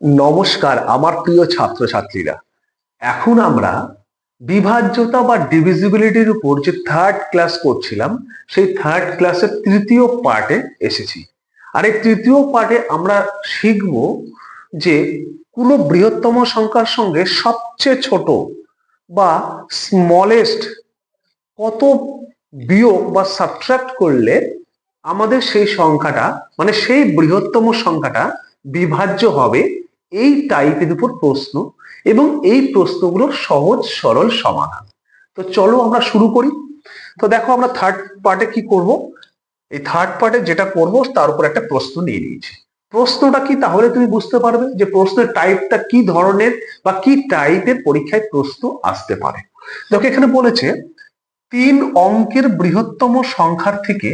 নমস্কার আমার প্রিয় ছাত্রছাত্রীরা। এখন আমরা বিভাজ্যতা বা ডিভিজিবিলিটির উপর যে থার্ড ক্লাস করছিলাম সেই থার্ড ক্লাসের তৃতীয় পার্টে এসেছি। আর এই তৃতীয় পার্টে আমরা শিখব যে কোনো বৃহত্তম সংখ্যার সঙ্গে সবচেয়ে ছোট বা স্মলেস্ট কত বিয়োগ বা সাবট্রাক্ট করলে আমাদের সেই সংখ্যাটা মানে সেই বৃহত্তম সংখ্যাটা বিভাজ্য হবে, এই টাইপের উপর প্রশ্ন এবং এই প্রশ্নগুলোর সহজ সরল সমাধান। তো চলো আমরা শুরু করি। তো দেখো আমরা থার্ড পার্টে কি করব, এই থার্ড পার্টে যেটা করব তার উপর একটা প্রশ্ন নিয়ে নিয়েছি। প্রশ্নটা কি তাহলে তুমি বুঝতে পারবে যে প্রশ্নের টাইপটা কি ধরনের বা কি টাইপের পরীক্ষায় প্রশ্ন আসতে পারে। দেখো এখানে বলেছে 3 অঙ্কের বৃহত্তম সংখ্যার থেকে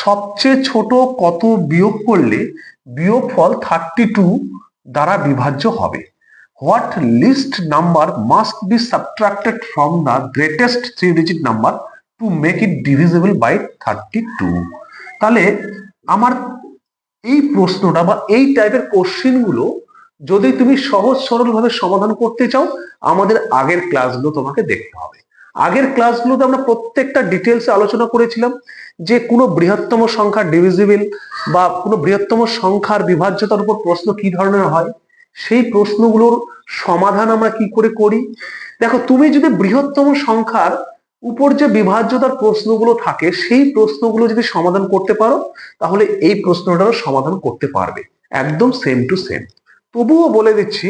সবচেয়ে ছোট কত বিয়োগ করলে বিয়োগফল 32 দ্বারা বিভাজ্য হবে। What least number must be subtracted from the greatest 3 digit number to make it divisible by 32। তাহলে আমার এই প্রশ্নটা বা এই টাইপের কোশ্চেন গুলো যদি তুমি সহজ সরল ভাবে সমাধান করতে চাও, আমাদের আগের ক্লাসগুলো তোমাকে দেখতে হবে। আগের ক্লাসগুলোতে আমরা প্রত্যেকটা ডিটেলসে আলোচনা করেছিলাম যে কোনো বৃহত্তম সংখ্যা ডিভিজিবল বা কোনো বৃহত্তম সংখ্যার বিভাজ্যতার উপর প্রশ্ন কি ধরনের হয়, সেই প্রশ্নগুলোর সমাধান আমরা কি করে করি। দেখো তুমি যদি বৃহত্তম সংখ্যার উপর যে বিভাজ্যতার প্রশ্নগুলো থাকে সেই প্রশ্নগুলো যদি সমাধান করতে পারো, তাহলে এই প্রশ্নটারও সমাধান করতে পারবে, একদম সেম টু সেম। তবুও বলে দিচ্ছি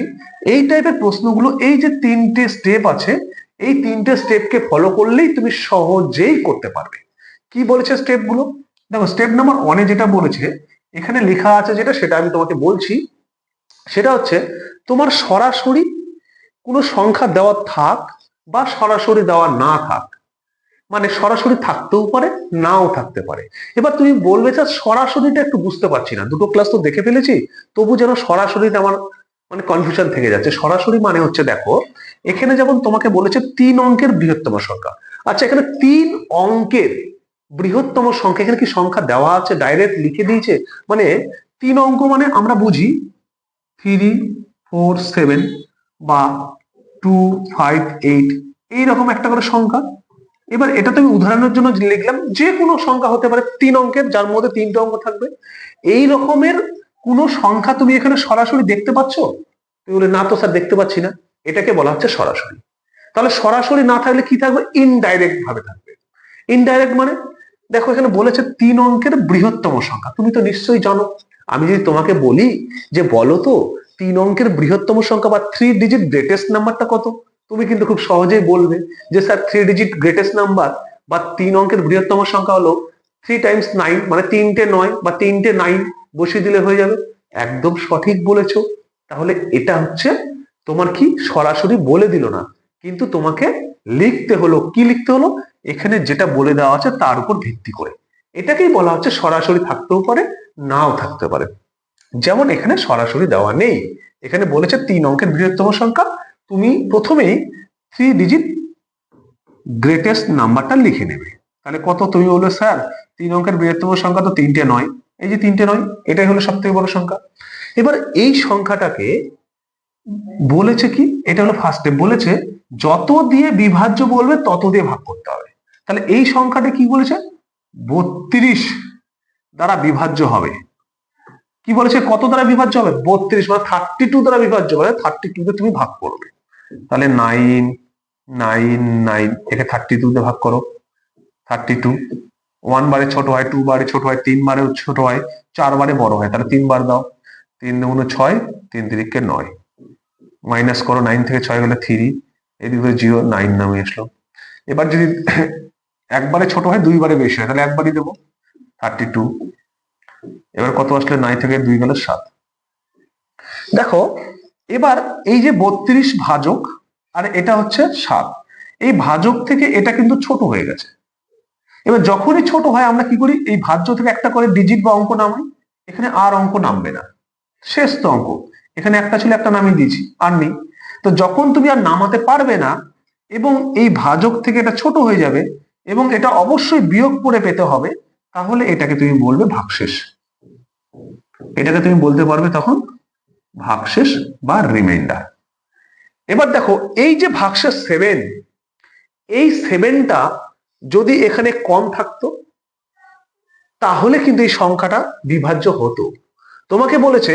এই টাইপের প্রশ্নগুলো, এই যে 3টে স্টেপ আছে, এই 3টে স্টেপকে ফলো করলেই তুমি সহজেই করতে পারবে। কি বলেছে স্টেপগুলো? দেখো স্টেপ নাম্বার 1-এ যেটা বলেছে এখানে লেখা আছে, যেটা সেটা আমি তোমাকে বলছি। সেটা হচ্ছে তোমার সরাসরি কোনো সংখ্যা দেওয়া থাক বা সরাসরি দেওয়া না থাক, মানে সরাসরি থাকতেও পারে নাও থাকতে পারে। এবার তুমি বলবে স্যার সরাসরিটা একটু বুঝতে পারছি না, দুটো ক্লাস তো দেখে ফেলেছি, তবু যেন সরাসরিটা আমার মানে কনফিউশন থেকে যাচ্ছে। সরাসরি মানে হচ্ছে দেখো এখানে যেমন তোমাকে বলেছে 3 অঙ্কের বৃহত্তম সংখ্যা। আচ্ছা এখানে 3 অঙ্কের বৃহত্তম সংখ্যা, এখানে কি সংখ্যা দেওয়া আছে ডাইরেক্ট লিখে দিয়েছে? মানে 3 অঙ্ক মানে আমরা বুঝি 3, 4, 7 বা 2, 5, 8 এইরকম একটা করে সংখ্যা। এবার এটা তো আমি উদাহরণের জন্য লিখলাম, যে কোনো সংখ্যা হতে পারে 3 অঙ্কের যার মধ্যে 3টে অঙ্ক থাকবে। এই রকমের কোন সংখ্যা তুমি এখানে সরাসরি দেখতে পাচ্ছ? তুমি বলে না তো স্যার দেখতে পাচ্ছি না, এটাকে বলা হচ্ছে সরাসরি। তাহলে সরাসরি না থাকলে কি থাকবে? ইনডাইরেক্ট ভাবে থাকবে। ইনডাইরেক্ট মানে দেখো এখানে বলেছে 3 অঙ্কের বৃহত্তম সংখ্যা, তুমি তো নিশ্চয়ই জানো। আমি যদি তোমাকে বলি যে বলো তো 3 অঙ্কের বৃহত্তম সংখ্যা বা 3 ডিজিট গ্রেটেস্ট নাম্বারটা কত, তুমি কিন্তু খুব সহজেই বলবে যে স্যার 3 ডিজিট গ্রেটেস্ট নাম্বার বা 3 অঙ্কের বৃহত্তম সংখ্যা হলো 3 × 9, মানে 3টে 9 বা 3টে 9 বসিয়ে দিলে হয়ে যাবে। একদম সঠিক বলেছো। তাহলে এটা হচ্ছে তোমার কি সরাসরি বলে দিল না, কিন্তু তোমাকে লিখতে হলো। কি লিখতে হলো? এখানে যেটা বলে দেওয়া আছে তার উপর ভিত্তি করে। এটাকেই বলা হচ্ছে সরাসরি থাকতেও পারে নাও থাকতে পারে। যেমন এখানে সরাসরি দেওয়া নেই, এখানে বলেছে 3 অঙ্কের বৃহত্তম সংখ্যা, তুমি প্রথমেই 3 ডিজিট গ্রেটেস্ট নাম্বারটা লিখে নেবে। তাহলে কত? তুমি বলবে স্যার 3 অঙ্কের বৃহত্তম সংখ্যা তো 3টে 9, এই যে 3টে 9 এটাই হলো সব থেকে বড় সংখ্যা। এবার এই সংখ্যাটাকে বলেছে কি, এটা হলো ফার্স্ট স্টেপ, বলেছে যত দিয়ে বিভাজ্য বলবে তত দিয়ে ভাগ করতে হবে। তাহলে এই সংখ্যাটা কি বলেছে? 32 দ্বারা বিভাজ্য হবে। কি বলেছে কত দ্বারা বিভাজ্য হবে? 32, মানে 32 দ্বারা বিভাজ্য হবে। 32 কে তুমি ভাগ করবে, তাহলে 9, 9, 9 একে 32 দিয়ে ভাগ করো। 32 1 বারে ছোট হয়, 2 বারে ছোট হয়, 3 বারে ছোট হয়, 4 বারে বড় হয়। তাহলে 3 বার দাও, 3 দুগুণে 6, 3 তিরিকে 9, মাইনাস করো, 9 থেকে 6 গেলে 3, এদিকে 0, 9 নামে আসলো। এবার যদি একবারে ছোট হয় 2 বারে বেশি হয়, তাহলে একবারই দেবো 32। এবার কত আসলে? 9 থেকে 2 গেলে 7। দেখো এবার এই যে 32 ভাজক আর এটা হচ্ছে 7, এই ভাজক থেকে এটা কিন্তু ছোট হয়ে গেছে। এবার যখনই ছোট হয় আমরা কি করি? এই ভাজ্য থেকে একটা করে ডিজিট বা অঙ্ক নামাই। এখানে আর অঙ্ক নামবে না, শেষ তো অঙ্ক। এখানে একটা ছিল, একটা নামিয়ে দিয়েছি, আর নেই। তো যখন তুমি আর নামাতে পারবে না এবং এই ভাজক থেকে এটা ছোট হয়ে যাবে এবং এটা অবশ্যই বিয়োগ করে পেতে হবে, তাহলে এটাকে তুমি বলবে ভাগশেষ। এটাকে তুমি বলতে পারবে তখন ভাগশেষ বা রিমাইন্ডার। এবার দেখো এই যে ভাগশেষ 7, এই 7টা যদি এখানে কম থাকতো তাহলে কিন্তু এই সংখ্যাটা বিভাজ্য হতো। তোমাকে বলেছে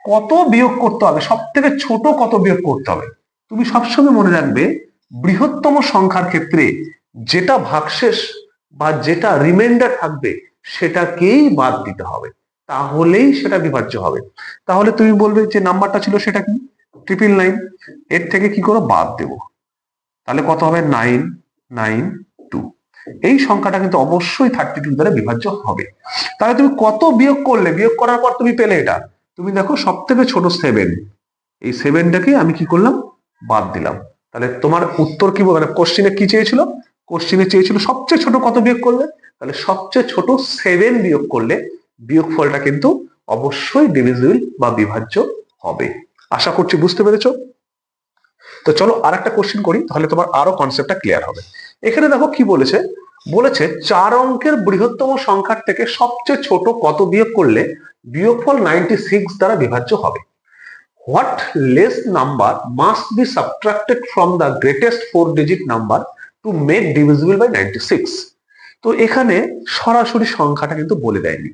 কত বিয়োগ করতে হবে, সব থেকে ছোট কত বিয়োগ করতে হবে। তুমি সবসময় মনে রাখবে বৃহত্তম সংখ্যার ক্ষেত্রে যেটা ভাগশেষ বা যেটা রিমাইন্ডার থাকবে সেটাকেই বাদ দিতে হবে, তাহলেই সেটা বিভাজ্য হবে। তাহলে তুমি বলবে যে নাম্বারটা ছিল সেটা কি 999, এর থেকে কি করে বাদ দেব, তাহলে কত হবে 992। এই সংখ্যাটা কিন্তু অবশ্যই 32 দ্বারা বিভাজ্য হবে। তাহলে তুমি কত বিয়োগ করলে, বিয়োগ করার পর তুমি পেলে এটা, তুমি দেখো সব থেকে ছোট 7, এই 7টাকে আমি কি করলাম বাদ দিলাম। তাহলে তোমার উত্তর কি বলবে, কোশ্চিনে কি চেয়েছিল, কোশ্চিনে চেয়েছিল সবচেয়ে ছোট কত বিয়োগ করলে, তাহলে সবচেয়ে ছোট 7 বিয়োগ করলে বিয়োগফলটা কিন্তু অবশ্যই ডিভিজিবল বা বিভাজ্য হবে। আশা করছি বুঝতে পেরেছো। তো চলো আর একটা কোশ্চেন করি, তাহলে তোমার আরো কনসেপ্টটা ক্লিয়ার হবে। এখানে দেখো কি বলেছে, বলেছে 4 অঙ্কের বৃহত্তম সংখ্যার থেকে সবচেয়ে ছোট কত বিয়োগ করলে বিয়োগফল 96 দ্বারা বিভাজ্য হবে। What less number must be subtracted from the greatest 4-digit number to make divisible by 96? তো এখানে সরাসরি সংখ্যাটা কিন্তু বলে দেয়নি।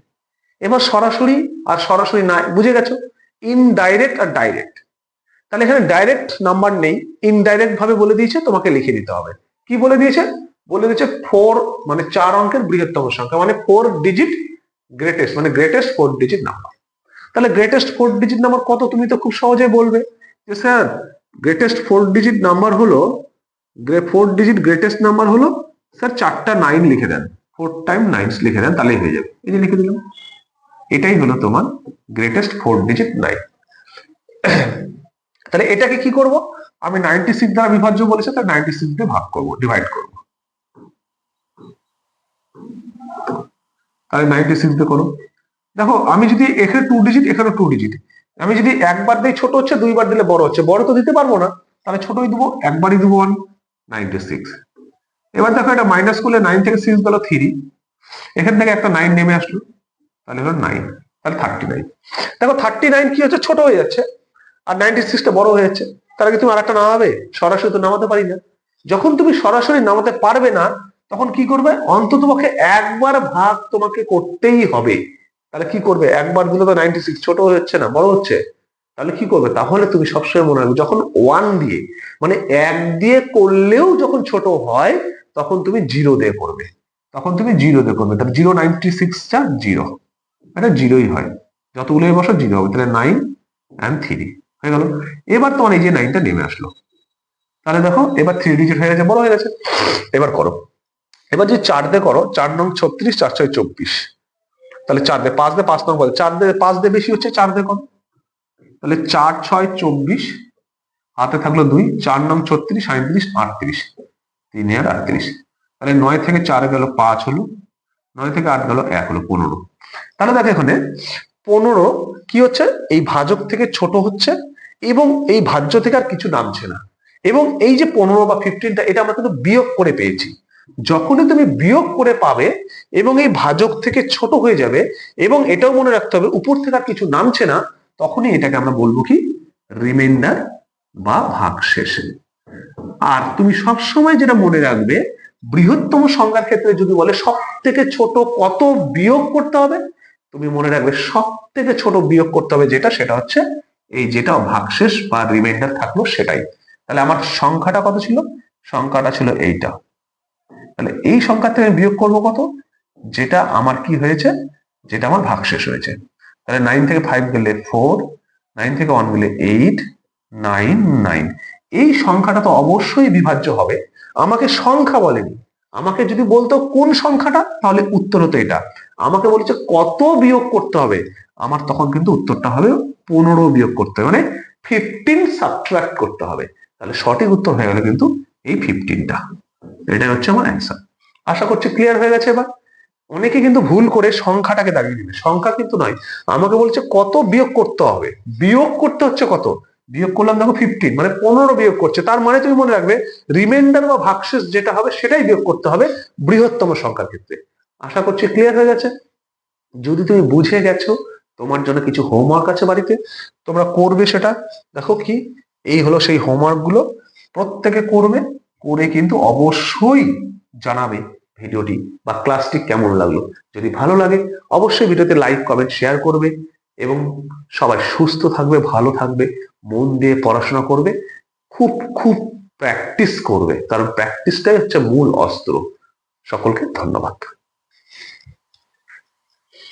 এবার সরাসরি আর সরাসরি না, বুঝে গেছো, ইনডাইরেক্ট আর ডাইরেক্ট। তাহলে এখানে ডাইরেক্ট নাম্বার নেই, ইনডাইরেক্ট ভাবে বলে দিয়েছে তোমাকে লিখে দিতে হবে। কি বলে দিয়েছে, বলে দিয়েছে 4 মানে 4 অঙ্কের বৃহত্তম সংখ্যা মানে 4 ডিজিট গ্রেটেস্ট, মানে গ্রেটেস্ট 4 ডিজিট নাম্বার। তাহলে গ্রেটেস্ট 4 ডিজিট নাম্বার কত, তুমি তো খুব সহজে বলবে যে স্যার গ্রেটেস্ট 4 ডিজিট নাম্বার হলো, 4 ডিজিট গ্রেটেস্ট নাম্বার হলো স্যার 4টা 9 লিখে দেন, 4 টাইম 9 লিখে দেন, তাহলেই হয়ে যাবে। এই যে লিখে দিলাম, এটাই হলো তোমার গ্রেটেস্ট 4 ডিজিট 9। তাহলে এটাকে কি করব, আমি 96 দ্বারা বিভাজ্য বলেছে, তাহলে 96 দিয়ে ভাগ করব, ডিভাইড করব। তাহলে 96 দিয়ে করো। দেখো আমি যদি এখানে 2 ডিজিট, এখানে 2 ডিজিট, আমি যদি একবার দিই ছোট হচ্ছে, দুইবার দিলে বড় হচ্ছে, বড় তো দিতে পারবো না, তাহলে ছোটই দেবো, একবারই দেবো 196। এবার দেখো এটা মাইনাস করলে 9 থেকে 6 গেল 3, এখান থেকে একটা 9 নেমে আসলো, তাহলে হলো 9, তাহলে 39। দেখো 39 কি হচ্ছে, ছোট হয়ে যাচ্ছে, আর 96টা বড় হয়ে যাচ্ছে। তার আগে তুমি আরেকটা নামাবে, সরাসরি তো নামাতে পারি না। যখন তুমি সরাসরি নামাতে পারবে না তখন কি করবে, অন্ততপক্ষে একবার ভাগ তোমাকে করতেই হবে। তাহলে কি করবে, একবার দিলে তো 96 ছোট হচ্ছে না, বড় হচ্ছে, তাহলে কি করবে, তাহলে তুমি সবসময় মনে রাখবে যখন 1 দিয়ে মানে 1 দিয়ে করলেও যখন ছোট হয় তখন তুমি 0 দিয়ে করবে, তখন তুমি 0 দিয়ে করবে। তাহলে 096টা 0, এটা 0ই হয়, যতগুলো বসো 0 হবে, তাহলে 9 and 3 হয়ে গেল। এবার তোমার এই যে 9টা নেমে আসলো, তাহলে দেখো এবার 3 ডিজিট হয়ে গেছে, বড় হয়ে গেছে। এবার করো, এবার যে 4 দিয়ে করো, 4 নং 36, 4 6 24, তাহলে 4 দিয়ে 5 দিয়ে 5 নং বলে, 4 দিয়ে 5 দিয়ে বেশি হচ্ছে, 4 দিয়ে করো, তাহলে 4 6 24, হাতে থাকলো 2, 4 নং 36, 37, 38, 3 আর 38, তাহলে 9 থেকে 4 গেল 5 হলো, 9 থেকে 8 গেল 1 হলো 15। তাহলে দেখো এখানে 15 কি হচ্ছে, এই ভাজক থেকে ছোট হচ্ছে এবং এই ভাজ্য থেকে আর কিছু নামছে না, এবং এই যে 15 বা 15টা এটা আমরা কিন্তু বিয়োগ করে পেয়েছি। যখনই তুমি বিয়োগ করে পাবে এবং এই ভাজক থেকে ছোট হয়ে যাবে এবং এটাও মনে রাখতে হবে উপর থেকে আর কিছু নামছে না, তখনই এটাকে আমরা বলবো কি রিমাইন্ডার বা ভাগশেষ। আর তুমি সবসময় যেটা মনে রাখবে, বৃহত্তম সংখ্যার ক্ষেত্রে যদি বলে সব থেকে ছোট কত বিয়োগ করতে হবে, তুমি মনে রাখবে সব থেকে ছোট বিয়োগ করতে হবে যেটা, সেটা হচ্ছে এই যেটা ভাগশেষ বা রিমাইন্ডার থাকলো সেটাই। তাহলে আমার সংখ্যাটা কত ছিল, সংখ্যাটা ছিল এইটা, তাহলে এই সংখ্যা থেকে আমি বিয়োগ করবো কত, যেটা আমার কি হয়েছে, যেটা আমার ভাগশেষ হয়েছে। তাহলে 9 থেকে 5 গেলে 4, 9 থেকে 1 গেলে 8, 9, 9। এই সংখ্যাটা তো অবশ্যই বিভাজ্য হবে। আমাকে সংখ্যা বলেনি, আমাকে যদি বলতো কোন সংখ্যাটা তাহলে উত্তর হতো এটা, আমাকে বলেছে কত বিয়োগ করতে হবে, আমার তখন কিন্তু উত্তরটা হবে 15 বিয়োগ করতে হবে, মানে 15 সাবট্রাক্ট করতে হবে। তাহলে সঠিক উত্তর হয়ে গেল কিন্তু এই 15টা, এটাই হচ্ছে আমার অ্যান্সার। আশা করছি ক্লিয়ার হয়ে গেছে। এবার অনেকে কিন্তু ভুল করে সংখ্যাটাকে দাগিয়ে দিবে, সংখ্যা কিন্তু নয়, আমাকে বলছে কত বিয়োগ করতে হবে, বিয়োগ করতে হচ্ছে কত, বিয়োগ করলাম দেখো 15 মানে 15 বিয়োগ করছে, তার মানে তুমি মনে রাখবে রিমাইন্ডার বা ভাগশেষ যেটা হবে সেটাই বিয়োগ করতে হবে বৃহত্তম সংখ্যার ক্ষেত্রে। আশা করছি ক্লিয়ার হয়ে গেছে। যদি তুমি বুঝে গেছো তোমার জন্য কিছু হোমওয়ার্ক আছে বাড়িতে, তোমরা করবে সেটা। দেখো কি, এই হলো সেই হোমওয়ার্ক গুলো, প্রত্যেকে করবে, করে কিন্তু অবশ্যই জানাবে ভিডিওটি বা ক্লাসটি কেমন লাগলো। যদি ভালো লাগে অবশ্যই ভিডিওতে লাইক কমেন্ট শেয়ার করবে, এবং সবাই সুস্থ থাকবে, ভালো থাকবে, মন দিয়ে পড়াশোনা করবে, খুব খুব প্র্যাকটিস করবে, কারণ প্র্যাকটিসটাই হচ্ছে মূল অস্ত্র। সকলকে ধন্যবাদ।